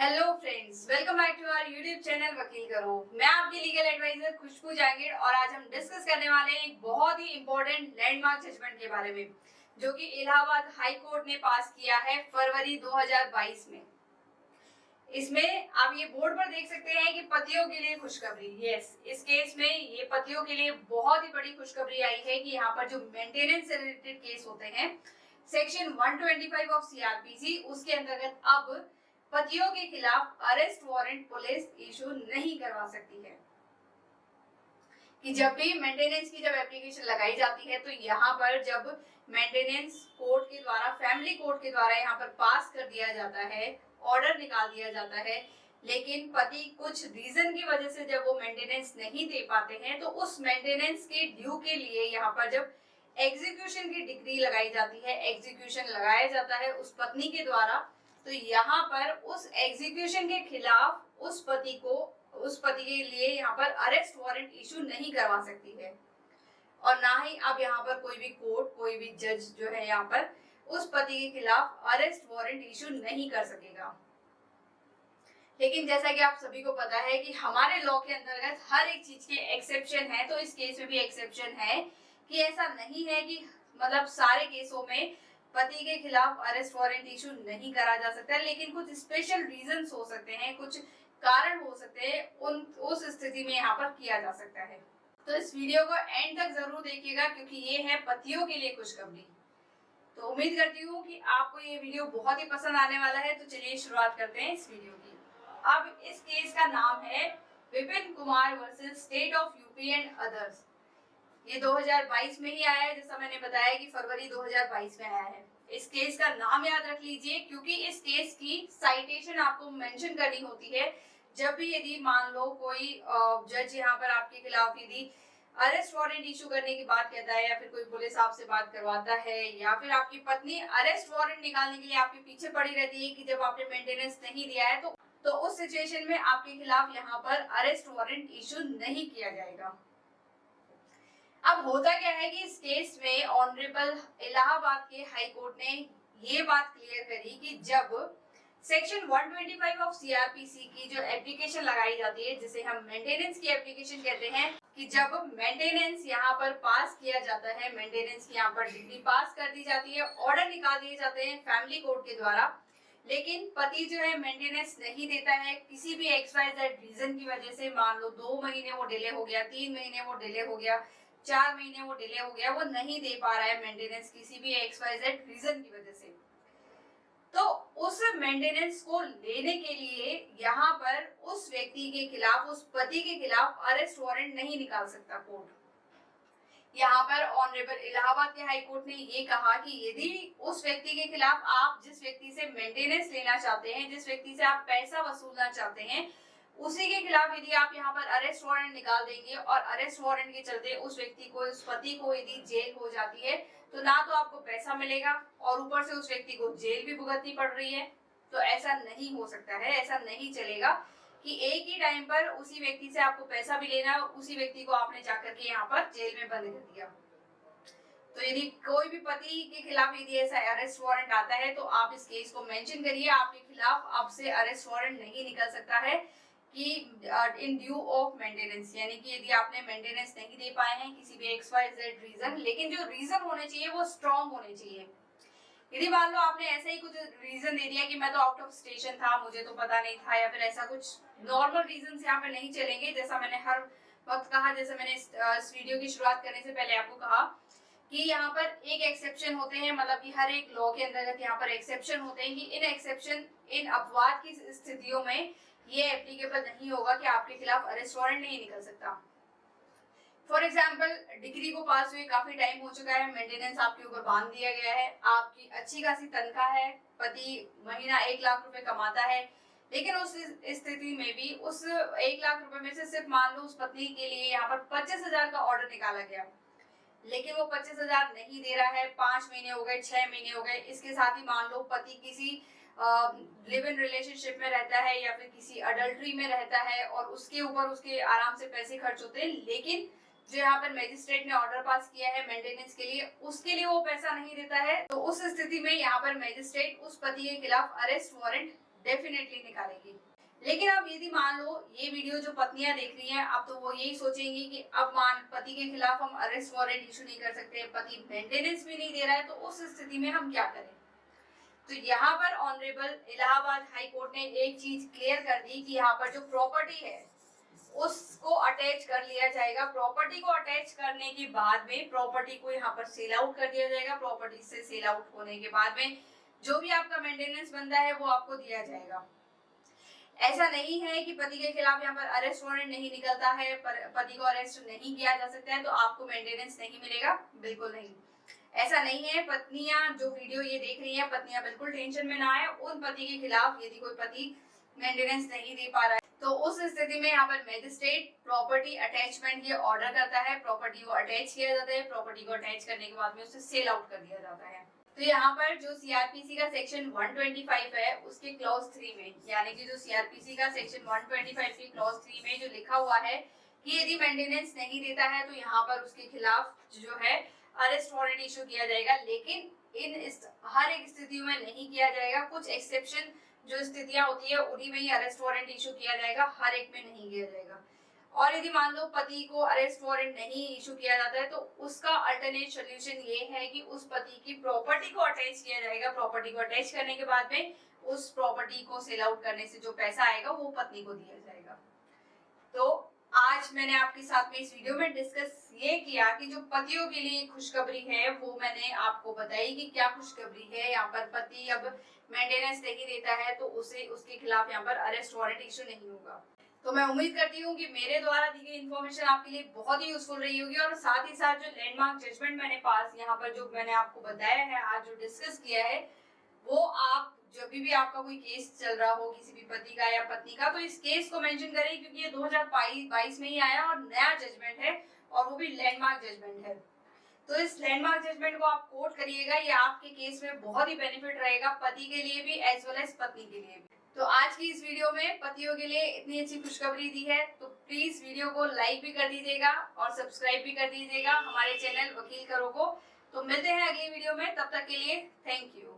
Hello friends, welcome back to our YouTube channel Vakil Karo. मैं आपकी legal adviser खुशबू जहांगीर और आज हम डिस्कस करने वाले हैं एक बहुत ही इंपॉर्टेंट लैंडमार्क जजमेंट के बारे में जो कि इलाहाबाद हाई कोर्ट ने पास किया है फरवरी 2022 में। इसमें आप ये बोर्ड पर देख सकते हैं कि पतियों के लिए खुशखबरी। यस, इस केस में ये पतियों के लिए बहुत ही बड़ी खुशखबरी आई है कि यहाँ पर जो मेंटेनेंस से रिलेटेड केस होते हैं सेक्शन 125 ऑफ सीआरपीसी उसके अंतर्गत अब पतियों के खिलाफ अरेस्ट वारंट पुलिस इशू नहीं करवा सकती है। कि जब भी मेंटेनेंस की एप्लीकेशन लगाई जाती है तो यहाँ पर जब मेंटेनेंस कोर्ट के द्वारा, फैमिली कोर्ट के द्वारा यहाँ पर पास कर दिया जाता है, ऑर्डर निकाल दिया जाता है, लेकिन पति कुछ रीजन की वजह से जब वो मेंटेनेंस नहीं दे पाते हैं तो उस मेंटेनेंस के ड्यू के लिए यहाँ पर जब एग्जीक्यूशन की डिक्री लगाई जाती है, एग्जीक्यूशन लगाया जाता है उस पत्नी के द्वारा, तो यहाँ पर उस एग्जीक्यूशन के खिलाफ उस पति के लिए यहाँ पर अरेस्ट वारंट इशू नहीं करवा सकती है और ना ही अब यहाँ पर कोई भी कोर्ट, कोई भी जज जो है यहाँ पर उस पति के खिलाफ अरेस्ट वारंट इशू नहीं कर सकेगा। लेकिन जैसा कि आप सभी को पता है कि हमारे लॉ के अंतर्गत हर एक चीज के एक्सेप्शन है, तो इस केस में भी एक्सेप्शन है कि ऐसा नहीं है कि मतलब सारे केसों में पति के खिलाफ अरेस्ट वारंट इशू नहीं करा जा सकता है, लेकिन कुछ स्पेशल रीजंस हो सकते हैं, कुछ कारण हो सकते हैं, उस स्थिति में यहाँ पर किया जा सकता है। तो इस वीडियो को एंड तक जरूर देखिएगा क्योंकि ये है पतियों के लिए खुशखबरी। तो उम्मीद करती हूँ कि आपको ये वीडियो बहुत ही पसंद आने वाला है। तो चलिए शुरुआत करते हैं इस वीडियो की। अब इस केस का नाम है Vipin Kumar versus state of UP and others. ये 2022 में ही आया है, जैसा मैंने बताया कि फरवरी 2022 में आया है। इस केस का नाम याद रख लीजिए क्योंकि इस केस की साइटेशन आपको मेंशन करनी होती है जब भी यदि मान लो कोई जज यहाँ पर आपके खिलाफ यदि अरेस्ट वारंट इशू करने की बात कहता है या फिर कोई पुलिस आपसे बात करवाता है या फिर आपकी पत्नी अरेस्ट वारंट निकालने के लिए आपके पीछे पड़ी रहती है कि जब आपने मेंटेनेंस नहीं दिया है तो उस सिचुएशन में आपके खिलाफ यहाँ पर अरेस्ट वारंट इशू नहीं किया जाएगा। अब होता क्या है कि इस केस में ऑनरेबल इलाहाबाद के हाई कोर्ट ने ये बात क्लियर करी कि जब सेक्शन 125 ऑफ सीआरपीसी की जो एप्लीकेशन लगाई जाती है, जिसे हम मेंटेनेंस की एप्लीकेशन कहते हैं, कि जब मेंटेनेंस यहाँ पर पास किया जाता है, मेंटेनेंस की यहाँ पर डिग्री पास कर दी जाती है, ऑर्डर निकाल दिए जाते हैं फैमिली कोर्ट के द्वारा, लेकिन पति जो है मेंटेनेंस नहीं देता है किसी भी XYZ रीजन की वजह से, मान लो 2 महीने वो डिले हो गया, 3 महीने वो डिले हो गया, 4 महीने वो डिले हो गया, वो नहीं दे पा रहा है मेंटेनेंस किसी भी XYZ रीजन की वजह से, तो उस मेंटेनेंस को लेने के लिए यहाँ पर उस व्यक्ति के खिलाफ, उस पति के खिलाफ अरेस्ट वारंट नहीं निकाल सकता कोर्ट। यहाँ पर ऑनरेबल इलाहाबाद के हाई कोर्ट ने ये कहा कि यदि उस व्यक्ति के खिलाफ, आप जिस व्यक्ति से मेंटेनेंस लेना चाहते हैं, जिस व्यक्ति से आप पैसा वसूलना चाहते हैं, उसी के खिलाफ यदि आप यहाँ पर अरेस्ट वारंट निकाल देंगे और अरेस्ट वारंट के चलते उस व्यक्ति को, उस पति को यदि जेल हो जाती है तो ना तो आपको पैसा मिलेगा और ऊपर से उस व्यक्ति को जेल भी भुगतनी पड़ रही है। तो ऐसा नहीं हो सकता है, ऐसा नहीं चलेगा कि एक ही टाइम पर उसी व्यक्ति से आपको पैसा भी लेना और उसी व्यक्ति को आपने जाकर के यहाँ पर जेल में बंद कर दिया। तो यदि कोई भी पति के खिलाफ यदि ऐसा अरेस्ट वारंट आता है तो आप इस केस को मेंशन करिए, आपके खिलाफ अब से अरेस्ट वारंट नहीं निकल सकता है कि इन ड्यू ऑफ मेंटेनेंस, यानी कि यदि आपने मेंटेनेंस नहीं दे पाए हैं किसी भी XYZ रीजन, लेकिन जो रीजन होने चाहिए वो स्ट्रॉन्ग होने चाहिए। यदि मान लो आपने ऐसा ही कुछ रीजन दे दिया कि मैं तो आउट ऑफ स्टेशन था, मुझे तो पता नहीं था, या फिर ऐसा कुछ नॉर्मल रीजन यहाँ पे नहीं चलेंगे। जैसा मैंने हर वक्त कहा, जैसे मैंने इस वीडियो की शुरुआत करने से पहले आपको कहा कि यहाँ पर एक एक्सेप्शन होते हैं, मतलब कि हर एक लॉ के अंतर्गत यहाँ पर एक्सेप्शन होते हैं कि इन एक्सेप्शन, इन अपवाद की स्थितियों में ये एप्लीकेबल नहीं होगा कि आपके खिलाफ अरेस्ट वारंट नहीं निकल सकता। फॉर एग्जाम्पल, डिग्री को पास हुए काफी टाइम हो चुका है, मेंटेनेंस आपके ऊपर बांध दिया गया है, आपकी अच्छी खासी तनख्वाह है, पति महीना 1 लाख रुपए कमाता है, लेकिन उस स्थिति में भी उस 1 लाख रुपए में से सिर्फ मान लो उस पत्नी के लिए यहाँ पर 25,000 का ऑर्डर निकाला गया, लेकिन वो 25,000 नहीं दे रहा है। 5 महीने हो गए, 6 महीने हो गए, इसके साथ ही मान लो पति किसी लिव इन रिलेशनशिप में रहता है या फिर किसी अडल्ट्री में रहता है और उसके ऊपर उसके आराम से पैसे खर्च होते हैं, लेकिन जो यहाँ पर मजिस्ट्रेट ने ऑर्डर पास किया है मेंटेनेंस के लिए, उसके लिए वो पैसा नहीं देता है, तो उस स्थिति में यहाँ पर मजिस्ट्रेट उस पति के खिलाफ अरेस्ट वारंट डेफिनेटली निकालेगी। लेकिन अब यदि मान लो ये वीडियो जो पत्नियां देख रही हैं, अब तो वो यही सोचेंगी कि अब मान पति के खिलाफ हम अरेस्ट वारंट इशू नहीं कर सकते, पति मेंटेनेंस भी नहीं दे रहा है, तो उस स्थिति में हम क्या करें। तो यहाँ पर ऑनरेबल इलाहाबाद हाई कोर्ट ने एक चीज क्लियर कर दी कि यहाँ पर जो प्रॉपर्टी है उसको अटैच कर लिया जाएगा। प्रॉपर्टी को अटैच करने के बाद में प्रॉपर्टी को यहाँ पर सेल आउट कर दिया जाएगा। प्रॉपर्टी से सेल आउट होने के बाद में जो भी आपका मेंटेनेंस बनता है वो आपको दिया जाएगा। ऐसा नहीं है कि पति के खिलाफ यहाँ पर अरेस्ट वारंट नहीं निकलता है, पति को अरेस्ट नहीं किया जा सकता है तो आपको मेंटेनेंस नहीं मिलेगा, बिल्कुल नहीं। ऐसा नहीं है। पत्नियां जो वीडियो ये देख रही हैं, पत्नियां बिल्कुल टेंशन में ना आए। उन पति के खिलाफ यदि कोई पति मेंटेनेंस नहीं दे पा रहा है तो उस स्थिति में यहाँ पर मैजिस्ट्रेट प्रॉपर्टी अटैचमेंट ये ऑर्डर करता है, प्रॉपर्टी को अटैच किया जाता है। प्रॉपर्टी को अटैच करने के बाद में उसे सेल आउट कर दिया जाता है। तो यहाँ पर जो सीआरपीसी का सेक्शन 125 है उसके क्लॉज 3 में, यानी कि जो सीआरपीसी का सेक्शन 125 के क्लॉज 3 में जो लिखा हुआ है कि यदि मेंटेनेंस नहीं देता है तो यहाँ पर उसके खिलाफ जो है अरेस्ट वारंट इशू किया जाएगा। लेकिन हर एक स्थिति में नहीं किया जाएगा। कुछ एक्सेप्शन जो स्थितियां होती है उन्हीं में ही अरेस्ट वारंट इशू किया जाएगा, हर एक में नहीं किया जाएगा। और यदि मान लो पति को अरेस्ट वारंट नहीं इशू किया जाता है तो उसका अल्टरनेट सोल्यूशन ये है कि उस पति की प्रॉपर्टी को अटैच किया जाएगा। प्रॉपर्टी को अटैच करने के बाद में उस प्रॉपर्टी को सेल आउट करने से जो पैसा आएगा वो पत्नी को दिया जाएगा। तो आज मैंने आपके साथ में इस वीडियो में डिस्कस ये किया कि जो पतियों के लिए खुशखबरी है वो मैंने आपको बताई कि क्या खुशखबरी है। यहाँ पर पति अब मेंटेनेंस नहीं देता है तो उसके खिलाफ यहाँ पर अरेस्ट वारंट इशू नहीं होगा। तो मैं उम्मीद करती हूँ कि मेरे द्वारा दी गई इन्फॉर्मेशन आपके लिए बहुत ही यूजफुल रही होगी। और साथ ही साथ जो लैंडमार्क जजमेंट मैंने पास यहाँ पर जो मैंने आपको बताया है, आज जो डिस्कस किया है, वो आप जब भी आपका कोई केस चल रहा हो किसी भी पति का या पत्नी का, तो इस केस को मेंशन करें क्योंकि ये 2022 में ही आया और नया जजमेंट है और वो भी लैंडमार्क जजमेंट है। तो इस लैंडमार्क जजमेंट को आप कोट करिएगा, ये आपके केस में बहुत ही बेनिफिट रहेगा, पति के लिए भी एज वेल एज पत्नी के लिए भी। तो आज की इस वीडियो में पतियों के लिए इतनी अच्छी खुशखबरी दी है तो प्लीज वीडियो को लाइक भी कर दीजिएगा और सब्सक्राइब भी कर दीजिएगा हमारे चैनल वकील करो को। तो मिलते हैं अगली वीडियो में, तब तक के लिए थैंक यू।